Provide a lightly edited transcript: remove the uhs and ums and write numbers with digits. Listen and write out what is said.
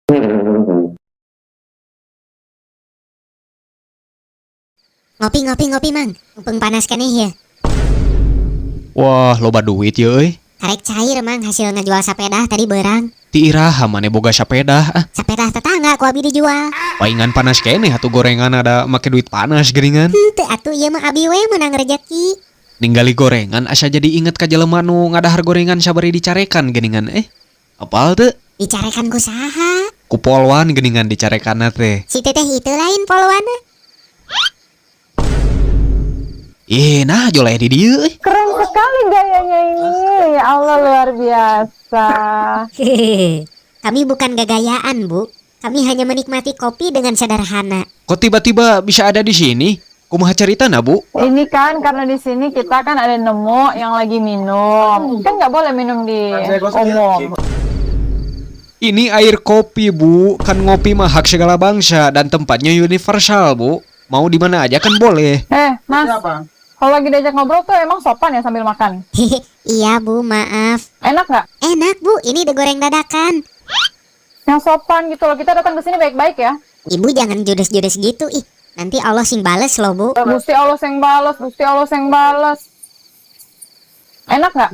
Ngopi ngopi ngopi mang, mumpung panas keneh ya. Wah, loba duit ya euy. Karek cair mang hasil ngejual sapeda tadi berang. Ti iraha mane boga sapeda. Sapeda tetangga ku abi dijual. Paingan panas keneh atuh gorengan ada make duit panas geuningan. Teu atuh ieu mah abi we menang rejeki. Ninggali gorengan asa jadi inget ka jelema nu ngadahar gorengan sabari dicarekan geuningan. Apal teu? Dicarekan ku saha? Ku polwan geuningan dicarekanna teh. Si teteh itu lain poluana. Nah joleh di dieu euy. Keren sekali gayanya ini. Ya Allah, luar biasa. Kami bukan gagayaan, Bu. Kami hanya menikmati kopi dengan sederhana. Kok tiba-tiba bisa ada di sini? Kumaha caritana, Bu? Ini kan karena di sini kita kan ada nemu yang lagi minum. Kan nggak boleh minum di umum. Ini air kopi, Bu. Kan ngopi mah hak segala bangsa dan tempatnya universal, Bu. Mau di mana aja kan boleh. Mas. Kalau lagi diajak ngobrol tuh emang sopan ya sambil makan? Iya, Bu, maaf. Enak nggak? Enak, Bu. Ini digoreng dadakan. Yang sopan gitu loh. Kita datang ke sini baik-baik ya. Ibu jangan judes-judes gitu, ih. Nanti Allah sing bales loh, Bu. Gusti Allah yang balas, Gusti Allah yang balas. Enak nggak?